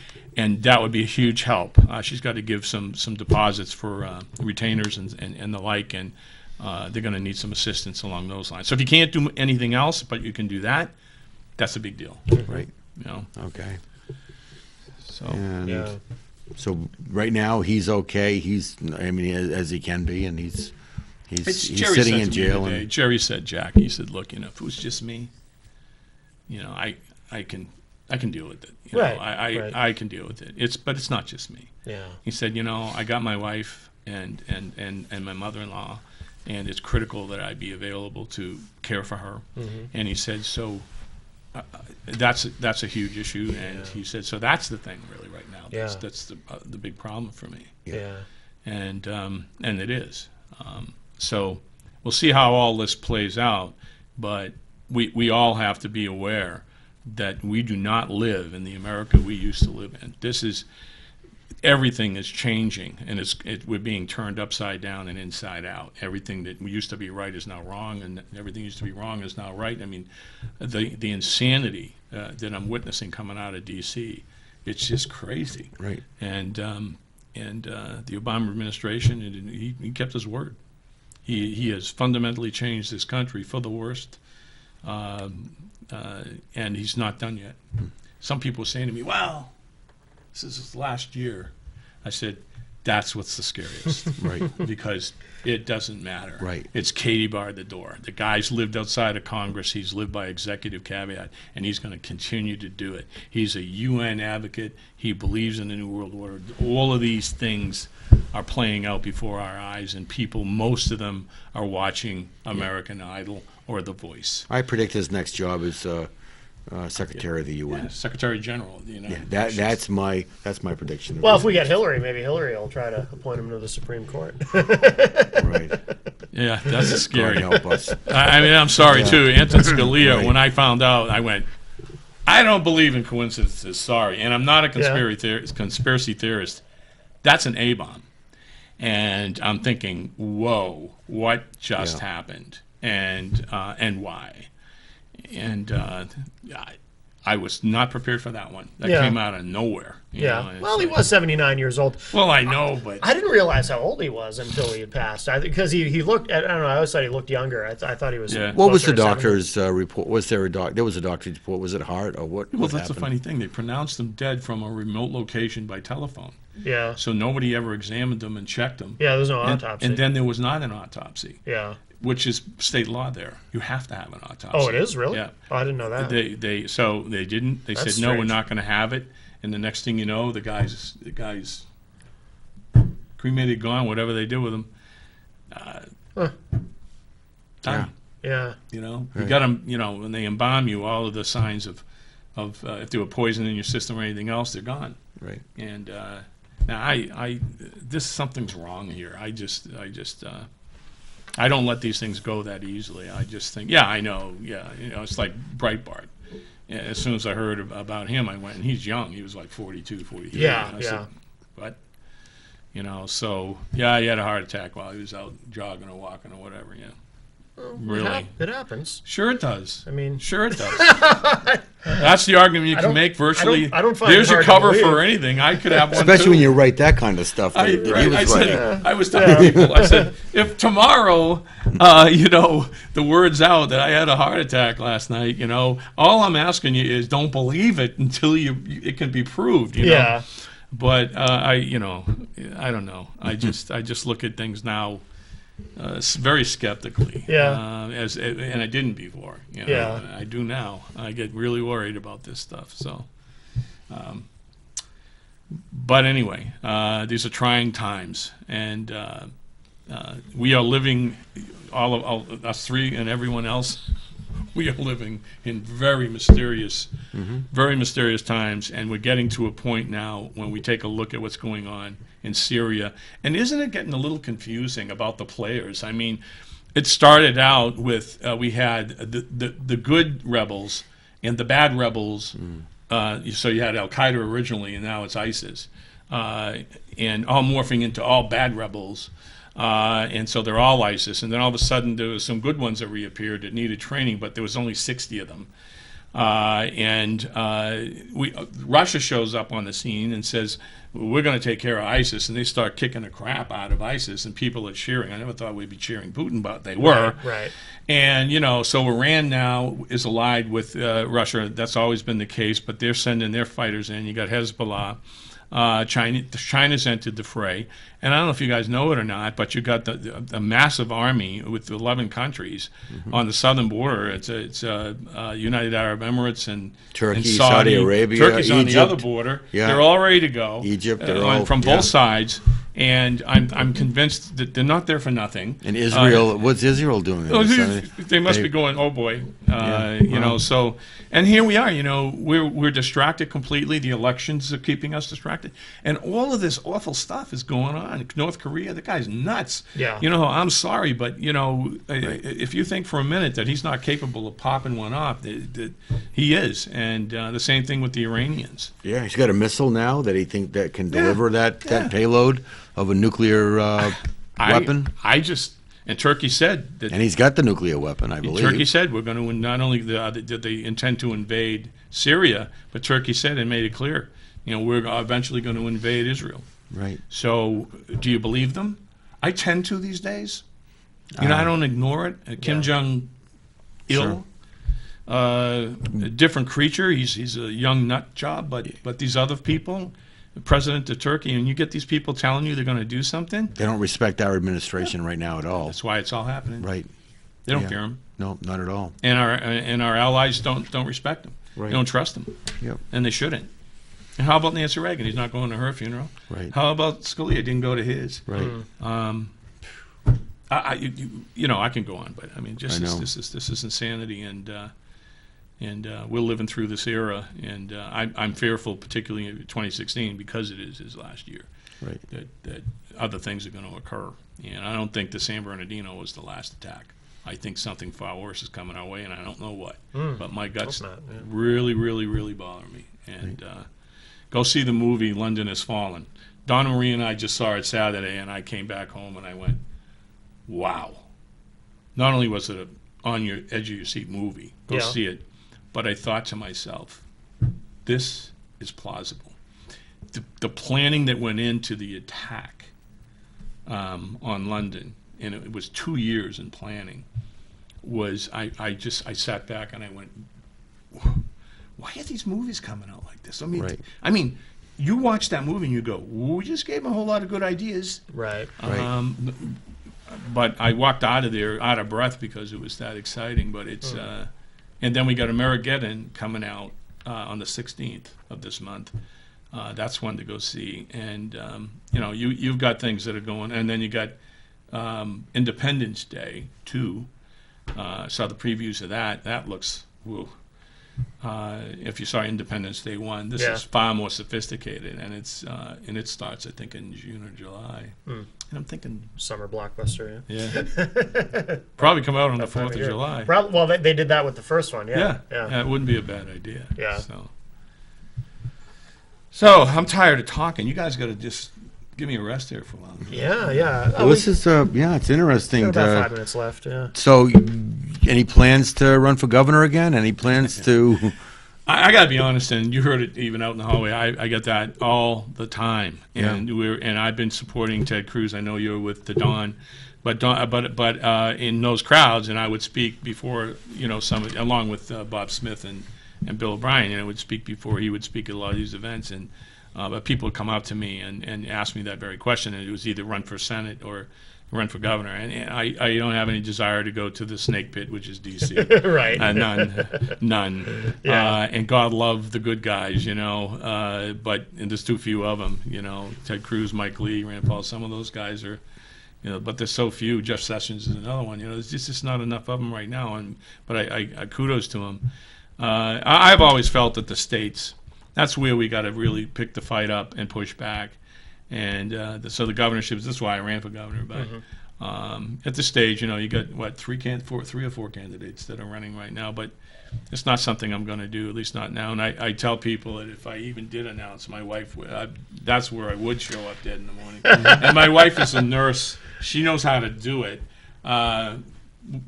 that would be a huge help. She's got to give some deposits for retainers and the like, and they're going to need some assistance along those lines. So if you can't do anything else, but you can do that, that's a big deal. Right. You know. Okay. So And Yeah. so right now he's okay. He's, I mean, as he can be, and he's Jerry sitting said in to me jail. today, And Jerry said, Jack, he said, look, you know, if it was just me, you know, I can deal with it. You know, Right, right. I can deal with it. But it's not just me. Yeah. He said, you know, I got my wife and my mother-in-law, and it's critical that I be available to care for her. And he said, so that's a huge issue. And he said, so that's the thing really right now. Yeah. That's the big problem for me. Yeah. And it is. So we'll see how all this plays out, but we all have to be aware that we do not live in the America we used to live in. Everything is changing, and we're being turned upside down and inside out. Everything that used to be right is now wrong, and everything used to be wrong is now right. I mean, the insanity that I'm witnessing coming out of D.C., it's just crazy. right. And the Obama administration, he kept his word. He has fundamentally changed this country for the worst, and he's not done yet. Some people were saying to me, well, this is his last year. I said, that's what's the scariest. Right. Because it doesn't matter. Right. It's Katie barred the door. The guy's lived outside of Congress. He's lived by executive caveat, and he's going to continue to do it. He's a UN advocate. He believes in the New World Order. All of these things are playing out before our eyes, and people, most of them, are watching American Idol or The Voice. I predict his next job is Secretary of the UN. Secretary General of the United Yeah, Nations. that's my prediction. Well, if we get Hillary, maybe Hillary will try to appoint him to the Supreme Court. Right. Yeah, that's God scary. help us. I mean, I'm sorry, Yeah. too. Anton Scalia, Right. when I found out, I went, I don't believe in coincidences, sorry. And I'm not a conspiracy theorist. That's an A-bomb. And I'm thinking, whoa, what just Yeah. happened? And why? And I was not prepared for that one. That Yeah. came out of nowhere. you know, Yeah. it's Well, he like- was 79 years old. Well, I know, but I didn't realize how old he was until he had passed. Because he looked, I don't know, I always thought he looked younger. I thought he was. Yeah. What was closer the to 70. doctor's report? Was there there was a doctor's report? Was it heart or what? well, what that's the happened? funny thing. They pronounced him dead from a remote location by telephone. Yeah. So nobody ever examined him and checked him. Yeah, there's no And, autopsy. and then there was not an autopsy, yeah. which is state law there. You have to have an autopsy. Oh, it is really? Yeah. Oh, I didn't know that. They didn't. They That's said no, we're strange. not going to have it. And the next thing you know, the guy's cremated, gone. Whatever they did with him, done. Yeah. You know, you Right. got them. You know, when they embalm you, all of the signs of if there were poison in your system or anything else, they're gone. Right. And now something's wrong here. I don't let these things go that easily. I just think, yeah, I know, yeah, you know, it's like Breitbart. Yeah, as soon as I heard about him, I went, and he's young. He was like 42, 43. Yeah, And I yeah. said, but, you know, so, yeah, he had a heart attack while he was out jogging or walking or whatever, yeah. Really? It happens. Sure it does. I mean, Sure it does. That's the argument you can make virtually. I don't find There's it your hard to cover for believe. anything. I could have one Especially too. when you write that kind of stuff. I, that he right, was I writing. said, I was telling people, I said, if tomorrow, the word's out that I had a heart attack last night, all I'm asking you is don't believe it until it can be proved, Yeah. But I don't know. I just look at things now very skeptically. Yeah. And I didn't before. Yeah. I do now. I get really worried about this stuff. So. But anyway, these are trying times, and we are living, all of us three and everyone else, we are living in very mysterious times, and we're getting to a point now when we take a look at what's going on in Syria. And isn't it getting a little confusing about the players? I mean, it started out with we had the good rebels and the bad rebels. So you had Al-Qaeda originally, and now it's ISIS, and all morphing into all bad rebels. And so they're all ISIS. And then all of a sudden there was some good ones that reappeared that needed training, but there was only 60 of them. Russia shows up on the scene and says, we're going to take care of ISIS. And they start kicking the crap out of ISIS, and people are cheering. I never thought we'd be cheering Putin, but they were. Right. And, so Iran now is allied with Russia. That's always been the case, but they're sending their fighters in. You got Hezbollah. China's entered the fray, and I don't know if you guys know it or not, but you got the massive army with 11 countries on the southern border. It's United Arab Emirates and Turkey, and Saudi Arabia, Turkey's on the Egypt. other border. Yeah. They're all ready to go. Egypt, they're all from both sides, and I'm convinced that they're not there for nothing. And Israel, what's Israel doing? They must be going, oh boy, So, and here we are. We're distracted completely. The elections are keeping us distracted, and all of this awful stuff is going on. North Korea, the guy's nuts. Yeah. I'm sorry, but if you think for a minute that he's not capable of popping one off, that he is, and the same thing with the Iranians. Yeah, he's got a missile now that he thinks that can deliver that payload of a nuclear weapon. And Turkey said that. And he's got the nuclear weapon, I believe. Turkey said we're going to not only did they intend to invade Syria, but Turkey said and made it clear, we're eventually going to invade Israel. Right. So, do you believe them? I tend to these days. I don't ignore it. Kim Jong-il, a different creature. He's a young nut job, but these other people, the president of Turkey, and you get these people telling you they're going to do something. They don't respect our administration right now at all. That's why it's all happening. Right. They don't fear him. No, not at all. And our allies don't respect him. Right. They don't trust him. Yep. And they shouldn't. And how about Nancy Reagan? He's not going to her funeral. Right. How about Scalia? Didn't go to his. Right. I can go on, but I mean, this is insanity, and we're living through this era, and I'm fearful, particularly in 2016, because it is his last year. Right. That other things are going to occur, and I don't think the San Bernardino was the last attack. I think something far worse is coming our way, and I don't know what. But my guts really, really, really bother me. And go see the movie London Has Fallen. Donna Marie and I just saw it Saturday, and I came back home and I went, wow. Not only was it a on your edge of your seat movie, go see it, but I thought to myself, this is plausible. The planning that went into the attack on London, and it was 2 years in planning, was I sat back and I went, why are these movies coming out like this? I mean, you watch that movie and you go, we just gave them a whole lot of good ideas. Right. But I walked out of there out of breath because it was that exciting. But it's and then we got Amerigeddon coming out on the 16th of this month. That's one to go see. And you've got things that are going, and then you got Independence Day too. Saw the previews of that. That looks woo. If you saw Independence Day 1, this is far more sophisticated, and it starts, I think, in June or July. And I'm thinking summer blockbuster. Yeah. Probably come out on the 4th of July. Well, they did that with the first one. Yeah. It wouldn't be a bad idea. Yeah. So I'm tired of talking. You guys got to just give me a rest here for a while. Yeah, yeah. Well, this is yeah, it's interesting. Got about 5 minutes left. Yeah. So, any plans to run for governor again? Any plans to? I got to be honest, and you heard it even out in the hallway. I get that all the time, and I've been supporting Ted Cruz. I know you're with the Don, but in those crowds, and I would speak before along with Bob Smith and Bill O'Brien, and I would speak before he would speak at a lot of these events, and but people would come up to me and ask me that very question, and it was either run for Senate or run for governor, and I don't have any desire to go to the snake pit, which is D.C. Right. None. Yeah. And God love the good guys, but and there's too few of them, Ted Cruz, Mike Lee, Rand Paul, some of those guys are, but there's so few. Jeff Sessions is another one. There's just not enough of them right now, but I kudos to him. I've always felt that the states, that's where we got to really pick the fight up and push back. And so the governorships, that's why I ran for governor. But at this stage, you got three or four candidates that are running right now. But it's not something I'm going to do, at least not now. And I tell people that if I even did announce, my wife, that's where I would show up dead in the morning. And my wife is a nurse. She knows how to do it.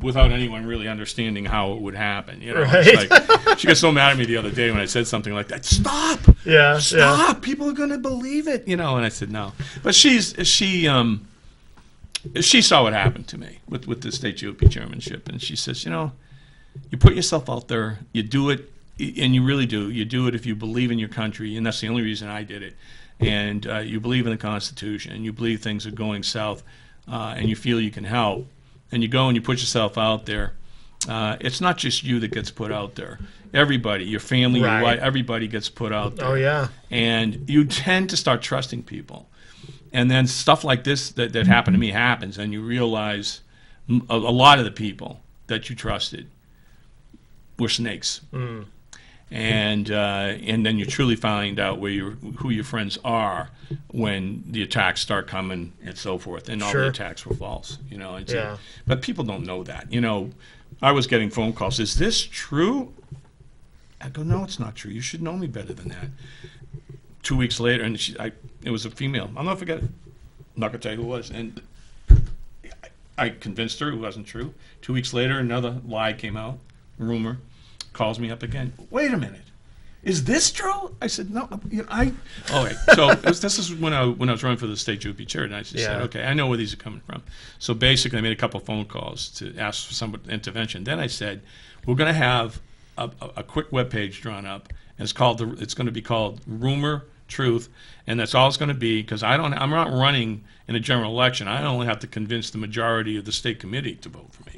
Without anyone really understanding how it would happen, Right. It's like, she got so mad at me the other day when I said something like that. Stop! Yeah, Stop! People are going to believe it, And I said no. But she saw what happened to me with the state GOP chairmanship, and she says, you put yourself out there, you do it, and you really do. You do it if you believe in your country, and that's the only reason I did it. And you believe in the Constitution, and you believe things are going south, and you feel you can help. And you go and you put yourself out there. It's not just you that gets put out there. Everybody, your family, your wife, everybody gets put out there. Oh, yeah. And you tend to start trusting people. And then stuff like this that happened to me happens, and you realize a lot of the people that you trusted were snakes. Mm. And then you truly find out who your friends are when the attacks start coming and so forth, and all the attacks were false, but people don't know that. I was getting phone calls. Is this true? I go, no, it's not true. You should know me better than that. 2 weeks later, and it was a female. I'll never forget it. I'm not gonna tell you who it was, and I convinced her it wasn't true. 2 weeks later, another lie came out, rumor. Calls me up again. Wait a minute, is this true? I said no. All right. So this is when I was running for the state GOP chair, and I just said, okay, I know where these are coming from. So basically, I made a couple phone calls to ask for some intervention. Then I said, we're going to have a quick web page drawn up, and it's going to be called Rumor Truth, and that's all it's going to be, because I'm not running in a general election. I only have to convince the majority of the state committee to vote for me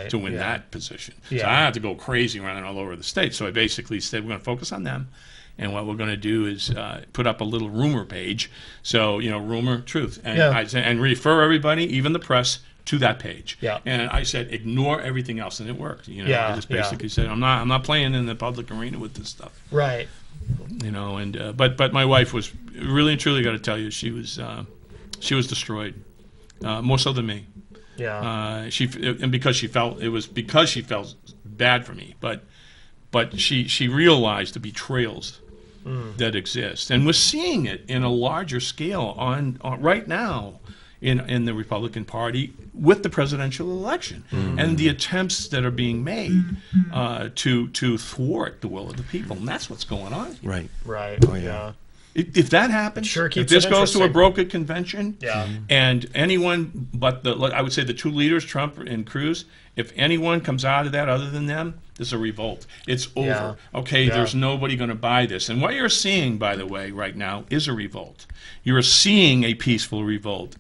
to win that position. So I have to go crazy running all over the state. So I basically said we're going to focus on them, and what we're going to do is put up a little rumor page. So Rumor Truth, and and refer everybody, even the press, to that page. Yeah. And I said ignore everything else, and it worked. I just basically said I'm not playing in the public arena with this stuff. Right. And but my wife was really and truly, got to tell you, she was destroyed, more so than me. Yeah. Because she felt bad for me, but she realized the betrayals that exist, and we're seeing it in a larger scale on right now in the Republican Party with the presidential election and the attempts that are being made to thwart the will of the people, and that's what's going on. Right. Oh yeah. If that happens, if this goes to a brokered convention, and anyone but I would say the two leaders, Trump and Cruz, if anyone comes out of that other than them, there's a revolt. It's over. Okay, there's nobody going to buy this. And what you're seeing, by the way, right now is a revolt. You're seeing a peaceful revolt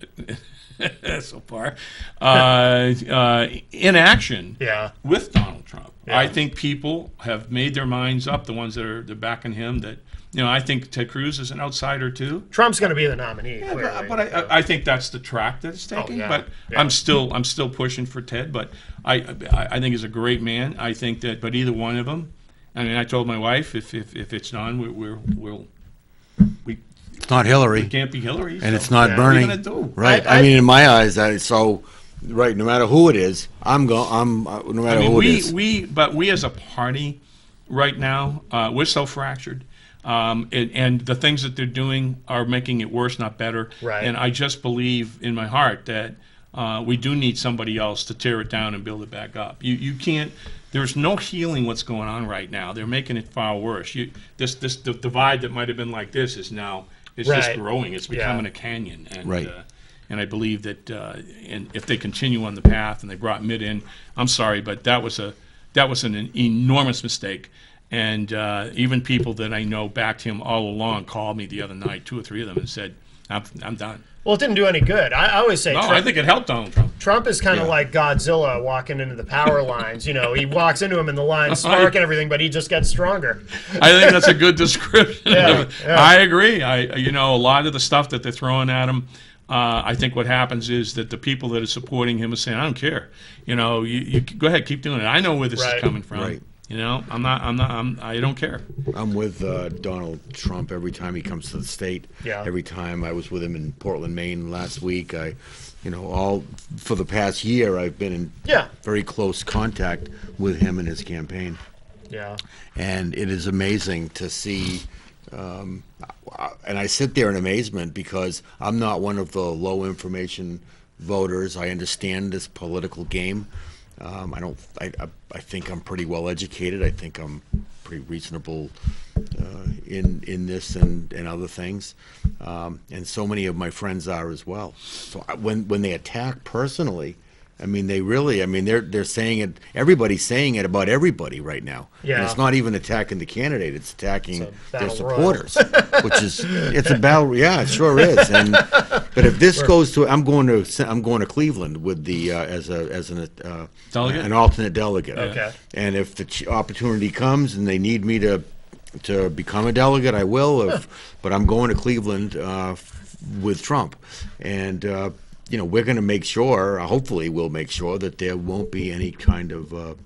so far in action with Donald Trump. I think people have made their minds up, the ones that are backing him, that I think Ted Cruz is an outsider too. Trump's going to be the nominee. Yeah, but I think that's the track that it's taking. But I'm still pushing for Ted. But I think he's a great man. I think that, but either one of them. I mean, I told my wife if it's done, it's not Hillary. It can't be Hillary. And it's not Bernie. What are you gonna do? Right. I mean, in my eyes, right. No matter who it is, no matter who it is. We as a party right now, we're so fractured. And the things that they're doing are making it worse, not better. Right. And I just believe in my heart that we do need somebody else to tear it down and build it back up. You can't. There's no healing what's going on right now. They're making it far worse. This the divide that might have been like this is now just growing. It's becoming a canyon. And, and I believe that and if they continue on the path and they brought Mitt in, I'm sorry, but that was an enormous mistake. And even people that I know backed him all along called me the other night, 2 or 3 of them, and said, I'm done. Well, it didn't do any good. I always say I think it helped Donald Trump. Trump is kind of like Godzilla walking into the power lines. You know, he walks into them and the lines spark and everything, but he just gets stronger. I think that's a good description. Yeah. I agree. A lot of the stuff that they're throwing at him, I think what happens is that the people that are supporting him are saying, I don't care. You go ahead, keep doing it. I know where this is coming from. Right. I don't care. I'm with Donald Trump every time he comes to the state. Yeah. Every time I was with him in Portland, Maine last week. All for the past year, I've been in very close contact with him and his campaign. Yeah. And it is amazing to see. And I sit there in amazement because I'm not one of the low information voters. I understand this political game. I think I'm pretty well educated. I think I'm pretty reasonable in this and other things, and so many of my friends are as well. So when they attack personally, I mean they're saying it. Everybody's saying it about everybody right now. Yeah. And it's not even attacking the candidate; it's attacking their battle supporters, which is it's a battle. Yeah, it sure is. But if this goes to, I'm going to Cleveland with the as an delegate? An alternate delegate. Okay. And if the opportunity comes and they need me to become a delegate, I will. But I'm going to Cleveland with Trump, and we're going to make sure. Hopefully, we'll make sure that there won't be any kind of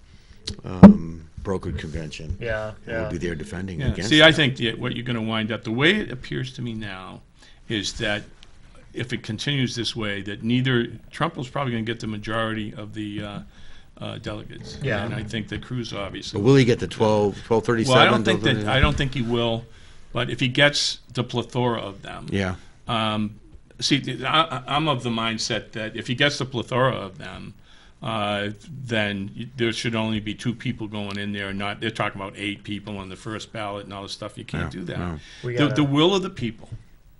brokered convention. Yeah. And we'll be there defending against. See, I think what you're going to wind up. The way it appears to me now is that if it continues this way, that neither Trump was probably going to get the majority of the delegates. Yeah. And I think that Cruz obviously. But will he get the 1237? Well, I don't think he will. But if he gets the plethora of them. Yeah. See, I'm of the mindset that if he gets the plethora of them, then there should only be 2 people going in there. They're talking about 8 people on the first ballot and all this stuff. You can't do that. No. The will of the people.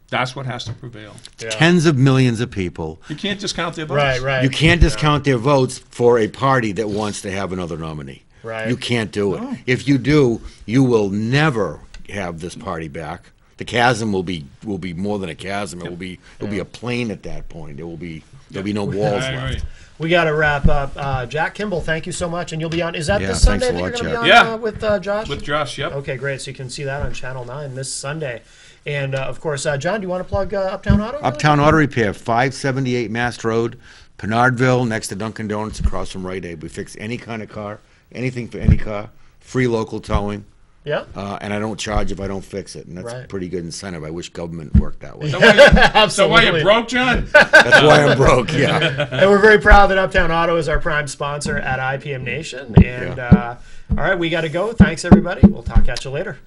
That's what has to prevail. Yeah. Tens of millions of people. You can't discount their votes. Right. You can't discount their votes for a party that wants to have another nominee. Right. You can't do it. No. If you do, you will never have this party back. The chasm will be more than a chasm. It will be a plain at that point. There'll be no walls left. We got to wrap up. Jack Kimball, thank you so much. And you'll be on. Is that this Sunday that you're going to be on with Josh? With Josh, yep. Okay, great. So you can see that on Channel 9 this Sunday. And, of course, John, do you want to plug Uptown Auto? Uptown Auto Repair, 578 Mast Road, Pinardville, next to Dunkin' Donuts, across from Rite Aid. We fix any kind of car, anything for any car, free local towing. Yeah. And I don't charge if I don't fix it, and that's a pretty good incentive. I wish government worked that way. So why you broke, John? That's why I'm broke, yeah. And we're very proud that Uptown Auto is our prime sponsor at IPM Nation. And, all right, we got to go. Thanks, everybody. We'll talk at you later.